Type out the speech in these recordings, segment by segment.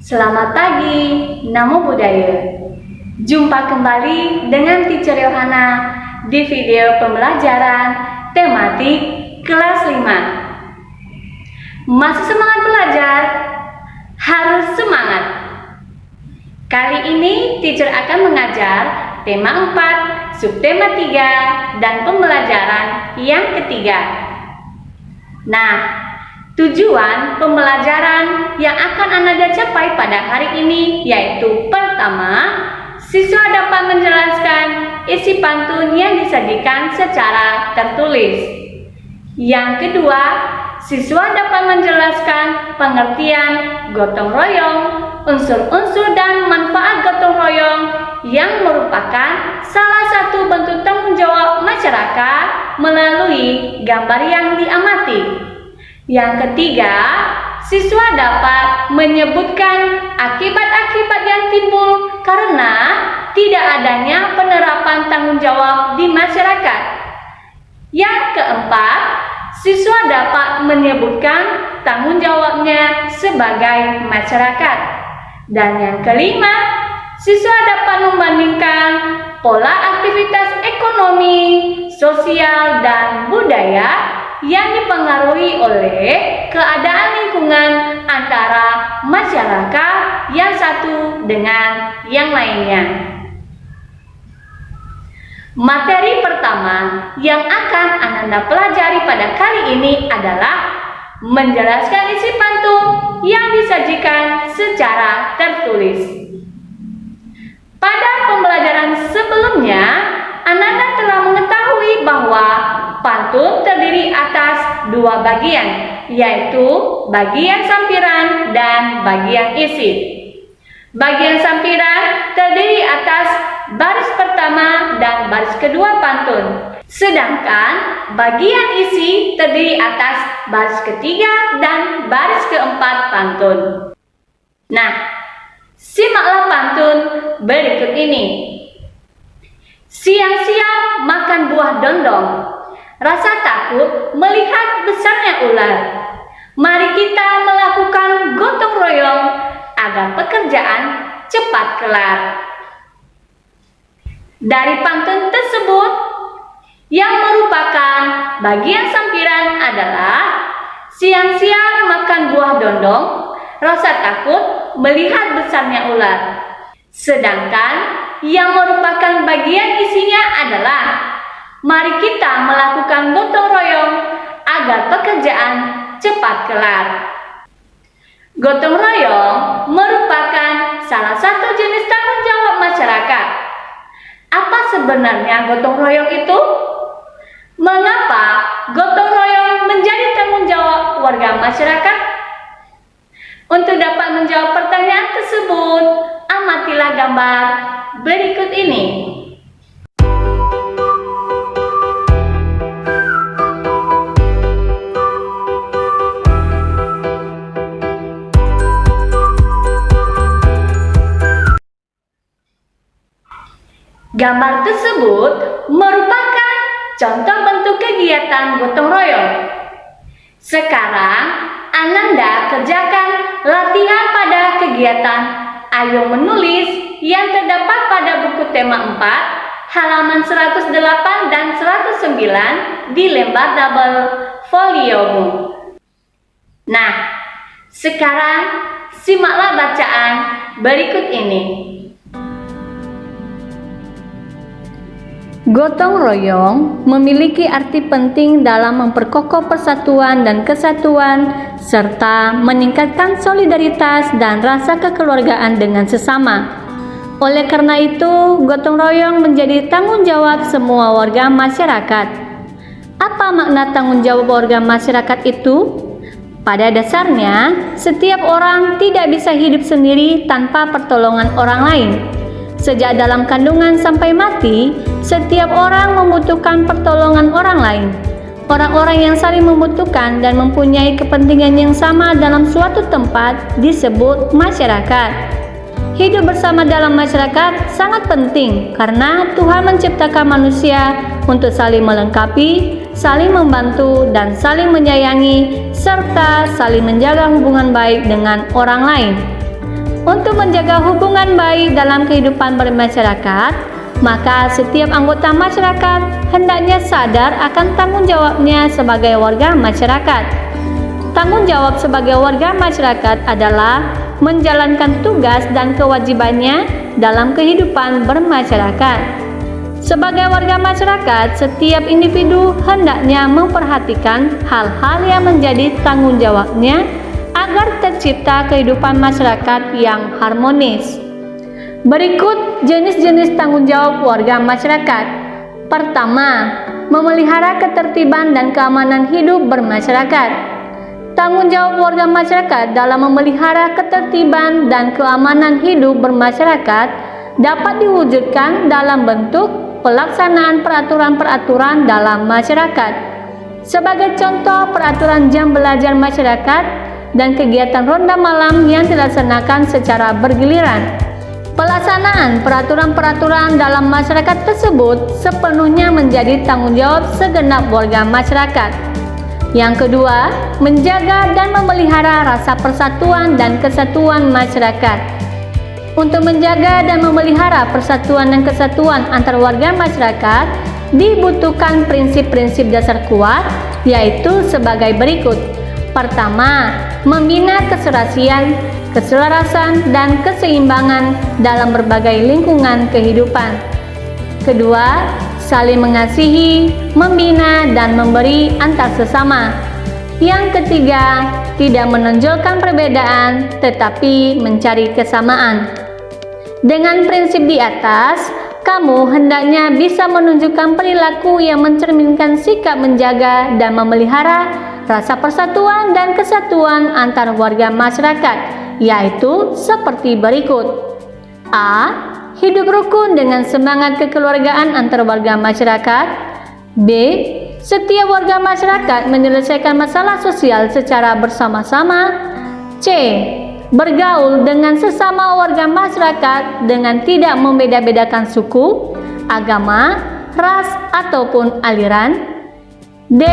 Selamat pagi, Namo Buddhaya. Jumpa kembali dengan Teacher Yohana di video pembelajaran tematik kelas 5. Masih semangat belajar? Harus semangat. Kali ini Teacher akan mengajar tema 4, subtema 3, dan pembelajaran yang ketiga. Nah, tujuan pembelajaran yang akan Anda capai pada hari ini yaitu pertama, siswa dapat menjelaskan isi pantun yang disajikan secara tertulis. Yang kedua, siswa dapat menjelaskan pengertian gotong royong, unsur-unsur dan manfaat gotong royong yang merupakan salah satu bentuk tanggung jawab masyarakat melalui gambar yang diamati. Yang ketiga, siswa dapat menyebutkan akibat-akibat yang timbul karena tidak adanya penerapan tanggung jawab di masyarakat. Yang keempat, siswa dapat menyebutkan tanggung jawabnya sebagai masyarakat. Dan yang kelima, siswa dapat membandingkan pola aktivitas ekonomi, sosial, dan budaya yang dipengaruhi oleh keadaan lingkungan antara masyarakat yang satu dengan yang lainnya. Materi pertama yang akan Anda pelajari pada kali ini adalah menjelaskan isi pantun yang disajikan secara tertulis. Pada pembelajaran sebelumnya, Anda telah mengetahui bahwa pantun terdiri atas dua bagian, yaitu bagian sampiran dan bagian isi. Bagian sampiran terdiri atas baris pertama dan baris kedua pantun, sedangkan bagian isi terdiri atas baris ketiga dan baris keempat pantun. Nah, simaklah pantun berikut ini. Siang-siang makan buah dondong, rasa takut melihat besarnya ular. Mari kita melakukan gotong royong agar pekerjaan cepat kelar. Dari pantun tersebut, yang merupakan bagian sampiran adalah siang-siang makan buah dondong, rasa takut melihat besarnya ular. Sedangkan yang merupakan bagian isinya adalah mari kita melakukan gotong royong agar pekerjaan cepat kelar. Gotong royong merupakan salah satu jenis tanggung jawab masyarakat. Apa sebenarnya gotong royong itu? Mengapa gotong royong menjadi tanggung jawab warga masyarakat? Untuk dapat menjawab pertanyaan tersebut, amatilah gambar berikut ini. Gambar tersebut merupakan contoh bentuk kegiatan gotong royong. Sekarang, Ananda kerjakan latihan pada kegiatan Ayo Menulis yang terdapat pada buku tema 4, halaman 108 dan 109 di lembar double foliomu. Nah, sekarang simaklah bacaan berikut ini. Gotong royong memiliki arti penting dalam memperkokoh persatuan dan kesatuan serta meningkatkan solidaritas dan rasa kekeluargaan dengan sesama. Oleh karena itu, gotong royong menjadi tanggung jawab semua warga masyarakat. Apa makna tanggung jawab warga masyarakat itu? Pada dasarnya, setiap orang tidak bisa hidup sendiri tanpa pertolongan orang lain. Sejak dalam kandungan sampai mati, setiap orang membutuhkan pertolongan orang lain. Orang-orang yang saling membutuhkan dan mempunyai kepentingan yang sama dalam suatu tempat disebut masyarakat. Hidup bersama dalam masyarakat sangat penting karena Tuhan menciptakan manusia untuk saling melengkapi, saling membantu, dan saling menyayangi, serta saling menjaga hubungan baik dengan orang lain. Untuk menjaga hubungan baik dalam kehidupan bermasyarakat, maka setiap anggota masyarakat hendaknya sadar akan tanggung jawabnya sebagai warga masyarakat. Tanggung jawab sebagai warga masyarakat adalah menjalankan tugas dan kewajibannya dalam kehidupan bermasyarakat. Sebagai warga masyarakat, setiap individu hendaknya memperhatikan hal-hal yang menjadi tanggung jawabnya agar tercipta kehidupan masyarakat yang harmonis. Berikut jenis-jenis tanggung jawab warga masyarakat. Pertama, memelihara ketertiban dan keamanan hidup bermasyarakat. Tanggung jawab warga masyarakat dalam memelihara ketertiban dan keamanan hidup bermasyarakat dapat diwujudkan dalam bentuk pelaksanaan peraturan-peraturan dalam masyarakat. Sebagai contoh, peraturan jam belajar masyarakat dan kegiatan ronda malam yang dilaksanakan secara bergiliran. Pelaksanaan peraturan-peraturan dalam masyarakat tersebut sepenuhnya menjadi tanggung jawab segenap warga masyarakat. Yang kedua, menjaga dan memelihara rasa persatuan dan kesatuan masyarakat. Untuk menjaga dan memelihara persatuan dan kesatuan antar warga masyarakat, dibutuhkan prinsip-prinsip dasar kuat, yaitu sebagai berikut. Pertama, membina keserasian, keselarasan, dan keseimbangan dalam berbagai lingkungan kehidupan. Kedua, saling mengasihi, membina, dan memberi antar sesama. Yang ketiga, tidak menonjolkan perbedaan, tetapi mencari kesamaan. Dengan prinsip di atas, kamu hendaknya bisa menunjukkan perilaku yang mencerminkan sikap menjaga dan memelihara rasa persatuan dan kesatuan antar warga masyarakat, yaitu seperti berikut. A. Hidup rukun dengan semangat kekeluargaan antar warga masyarakat. B. Setiap warga masyarakat menyelesaikan masalah sosial secara bersama-sama. C. Bergaul dengan sesama warga masyarakat dengan tidak membeda-bedakan suku, agama, ras, ataupun aliran. D.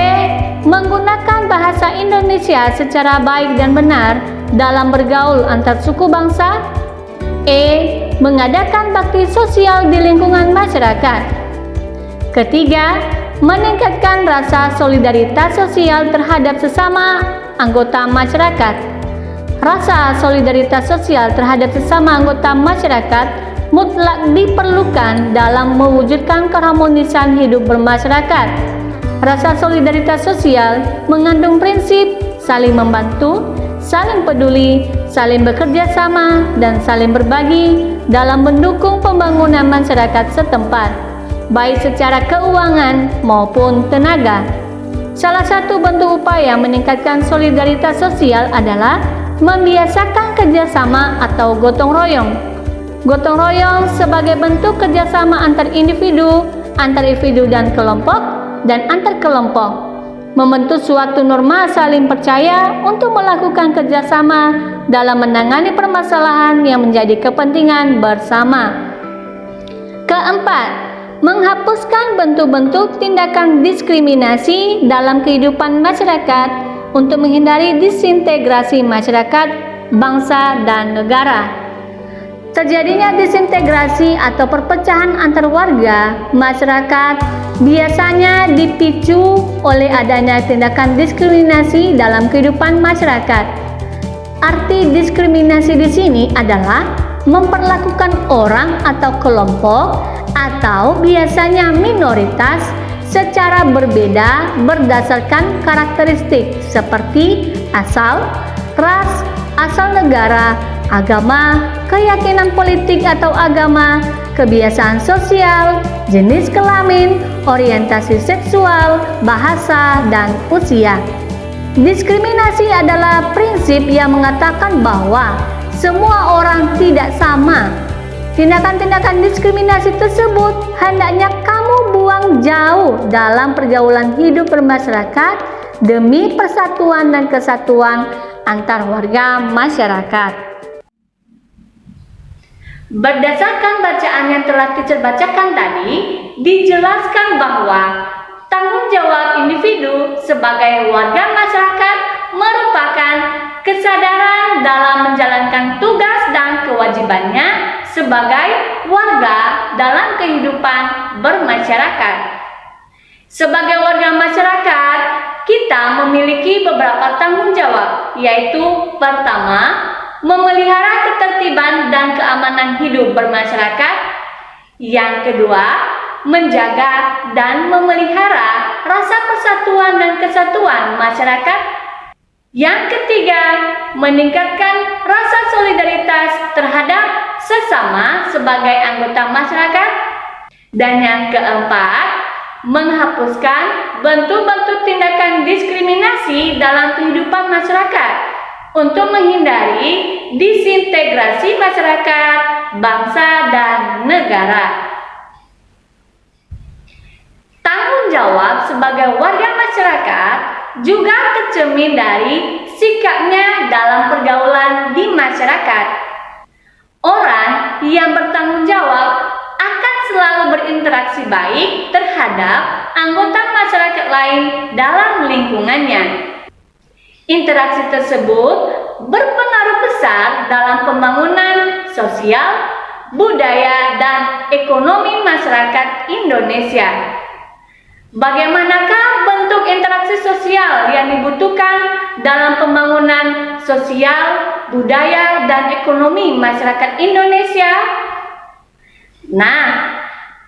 Menggunakan bahasa Indonesia secara baik dan benar dalam bergaul antar suku bangsa. E. Mengadakan bakti sosial di lingkungan masyarakat. Ketiga, meningkatkan rasa solidaritas sosial terhadap sesama anggota masyarakat. Rasa solidaritas sosial terhadap sesama anggota masyarakat mutlak diperlukan dalam mewujudkan keharmonisan hidup bermasyarakat. Rasa solidaritas sosial mengandung prinsip saling membantu, saling peduli, saling bekerja sama, dan saling berbagi dalam mendukung pembangunan masyarakat setempat, baik secara keuangan maupun tenaga. Salah satu bentuk upaya meningkatkan solidaritas sosial adalah membiasakan kerjasama atau gotong royong. Gotong royong sebagai bentuk kerjasama antar individu dan kelompok, dan antar kelompok, membentuk suatu norma saling percaya untuk melakukan kerjasama dalam menangani permasalahan yang menjadi kepentingan bersama. Keempat, menghapuskan bentuk-bentuk tindakan diskriminasi dalam kehidupan masyarakat untuk menghindari disintegrasi masyarakat, bangsa, dan negara. Terjadinya disintegrasi atau perpecahan antar warga masyarakat biasanya dipicu oleh adanya tindakan diskriminasi dalam kehidupan masyarakat. Arti diskriminasi di sini adalah memperlakukan orang atau kelompok atau biasanya minoritas secara berbeda berdasarkan karakteristik seperti asal, ras, asal negara, agama, keyakinan politik atau agama, kebiasaan sosial, jenis kelamin, orientasi seksual, bahasa, dan usia. Diskriminasi adalah prinsip yang mengatakan bahwa semua orang tidak sama. Tindakan-tindakan diskriminasi tersebut hendaknya kamu buang jauh dalam pergaulan hidup bermasyarakat demi persatuan dan kesatuan antar warga masyarakat. Berdasarkan bacaan yang telah dibacakan tadi, dijelaskan bahwa tanggung jawab individu sebagai warga masyarakat merupakan kesadaran dalam menjalankan tugas dan kewajibannya sebagai warga dalam kehidupan bermasyarakat. Sebagai warga masyarakat, kita memiliki beberapa tanggung jawab, yaitu pertama, memelihara ketertiban dan keamanan hidup bermasyarakat. Yang kedua, menjaga dan memelihara rasa persatuan dan kesatuan masyarakat. Yang ketiga, meningkatkan rasa solidaritas terhadap sesama sebagai anggota masyarakat. Dan yang keempat, menghapuskan bentuk-bentuk tindakan diskriminasi dalam kehidupan masyarakat untuk menghindari disintegrasi masyarakat, bangsa, dan negara. Tanggung jawab sebagai warga masyarakat juga tercermin dari sikapnya dalam pergaulan di masyarakat. Orang yang bertanggung jawab akan selalu berinteraksi baik terhadap anggota masyarakat lain dalam lingkungannya. Interaksi tersebut berpengaruh besar dalam pembangunan sosial, budaya, dan ekonomi masyarakat Indonesia. Bagaimanakah bentuk interaksi sosial yang dibutuhkan dalam pembangunan sosial, budaya, dan ekonomi masyarakat Indonesia? Nah,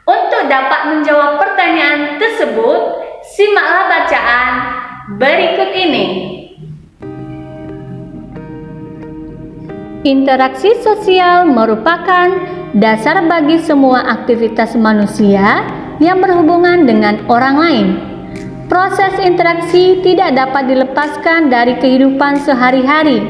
untuk dapat menjawab pertanyaan tersebut, simaklah bacaan berikut ini. Interaksi sosial merupakan dasar bagi semua aktivitas manusia yang berhubungan dengan orang lain. Proses interaksi tidak dapat dilepaskan dari kehidupan sehari-hari.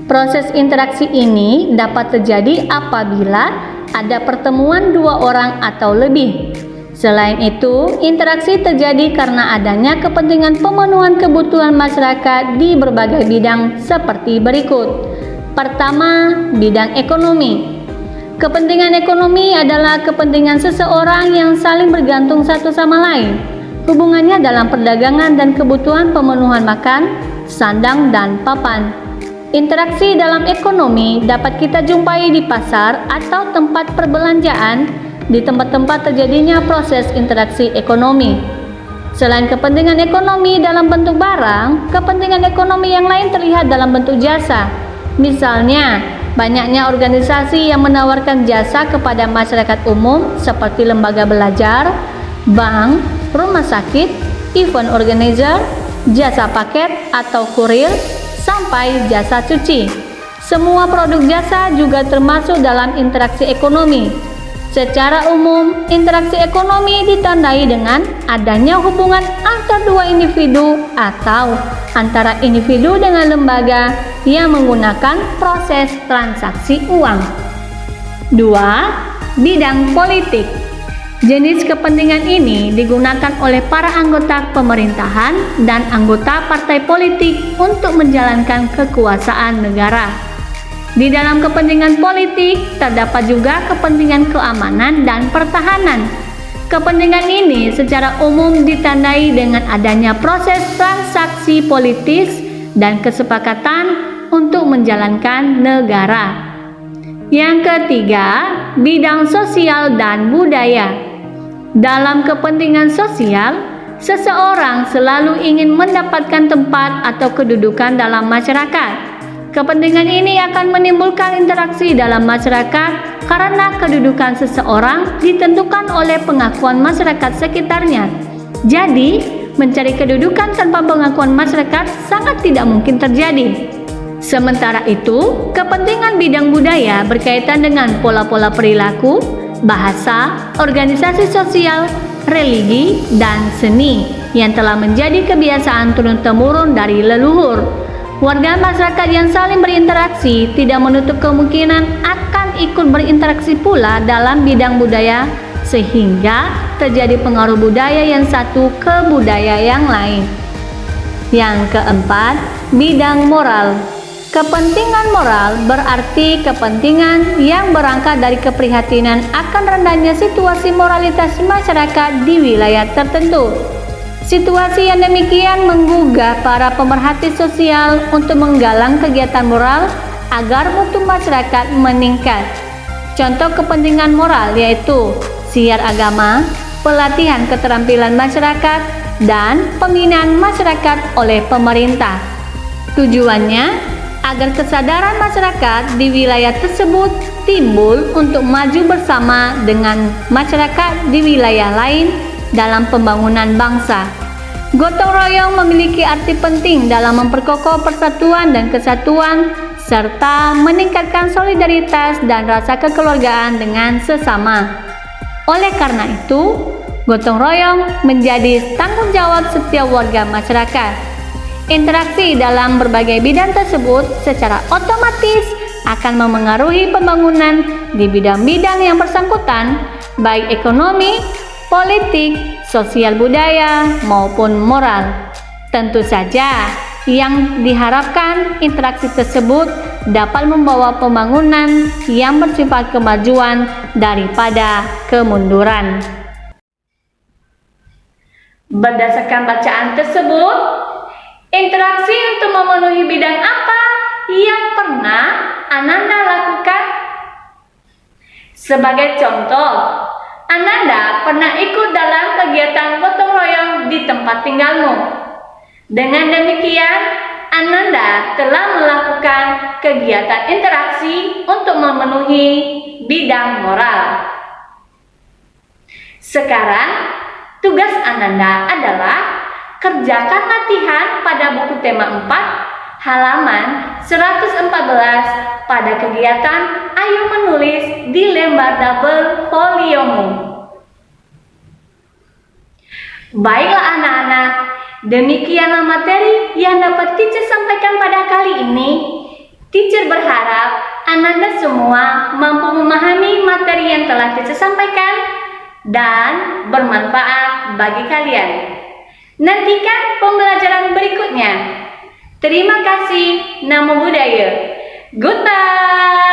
Proses interaksi ini dapat terjadi apabila ada pertemuan dua orang atau lebih. Selain itu, interaksi terjadi karena adanya kepentingan pemenuhan kebutuhan masyarakat di berbagai bidang seperti berikut. Pertama, bidang ekonomi. Kepentingan ekonomi adalah kepentingan seseorang yang saling bergantung satu sama lain. Hubungannya dalam perdagangan dan kebutuhan pemenuhan makan, sandang, dan papan. Interaksi dalam ekonomi dapat kita jumpai di pasar atau tempat perbelanjaan, di tempat-tempat terjadinya proses interaksi ekonomi. Selain kepentingan ekonomi dalam bentuk barang, kepentingan ekonomi yang lain terlihat dalam bentuk jasa. Misalnya, banyaknya organisasi yang menawarkan jasa kepada masyarakat umum seperti lembaga belajar, bank, rumah sakit, event organizer, jasa paket atau kurir, sampai jasa cuci. Semua produk jasa juga termasuk dalam interaksi ekonomi. Secara umum, interaksi ekonomi ditandai dengan adanya hubungan antar dua individu atau antara individu dengan lembaga yang menggunakan proses transaksi uang. 2. Bidang politik. Jenis kepentingan ini digunakan oleh para anggota pemerintahan dan anggota partai politik untuk menjalankan kekuasaan negara. Di dalam kepentingan politik terdapat juga kepentingan keamanan dan pertahanan. Kepentingan ini secara umum ditandai dengan adanya proses transaksi politis dan kesepakatan untuk menjalankan negara. Yang ketiga, bidang sosial dan budaya. Dalam kepentingan sosial, seseorang selalu ingin mendapatkan tempat atau kedudukan dalam masyarakat. Kepentingan ini akan menimbulkan interaksi dalam masyarakat karena kedudukan seseorang ditentukan oleh pengakuan masyarakat sekitarnya. Jadi, mencari kedudukan tanpa pengakuan masyarakat sangat tidak mungkin terjadi. Sementara itu, kepentingan bidang budaya berkaitan dengan pola-pola perilaku, bahasa, organisasi sosial, religi, dan seni yang telah menjadi kebiasaan turun-temurun dari leluhur. Warga masyarakat yang saling berinteraksi tidak menutup kemungkinan akan ikut berinteraksi pula dalam bidang budaya, sehingga terjadi pengaruh budaya yang satu ke budaya yang lain. Yang keempat, bidang moral. Kepentingan moral berarti kepentingan yang berangkat dari keprihatinan akan rendahnya situasi moralitas masyarakat di wilayah tertentu. Situasi yang demikian menggugah para pemerhati sosial untuk menggalang kegiatan moral agar mutu masyarakat meningkat. Contoh kepentingan moral yaitu siar agama, pelatihan keterampilan masyarakat, dan pembinaan masyarakat oleh pemerintah. Tujuannya agar kesadaran masyarakat di wilayah tersebut timbul untuk maju bersama dengan masyarakat di wilayah lain dalam pembangunan bangsa. Gotong royong memiliki arti penting dalam memperkokoh persatuan dan kesatuan serta meningkatkan solidaritas dan rasa kekeluargaan dengan sesama. Oleh karena itu, gotong royong menjadi tanggung jawab setiap warga masyarakat. Interaksi dalam berbagai bidang tersebut secara otomatis akan memengaruhi pembangunan di bidang-bidang yang bersangkutan, baik ekonomi, politik, sosial budaya, maupun moral. Tentu saja, yang diharapkan interaksi tersebut dapat membawa pembangunan yang bersifat kemajuan daripada kemunduran. Berdasarkan bacaan tersebut, interaksi untuk memenuhi bidang apa yang pernah Ananda lakukan? Sebagai contoh, Ananda pernah ikut dalam kegiatan gotong royong di tempat tinggalmu. Dengan demikian, Ananda telah melakukan kegiatan interaksi untuk memenuhi bidang moral. Sekarang, tugas Ananda adalah kerjakan latihan pada buku tema 4, halaman 114 pada kegiatan Ayo Menulis di lembar double foliomu. Baiklah anak-anak, demikianlah materi yang dapat teacher sampaikan pada kali ini. Teacher berharap Ananda semua mampu memahami materi yang telah teacher sampaikan dan bermanfaat bagi kalian. Nantikan pembelajaran berikutnya. Terima kasih. Namo Buddhaya. Goodbye.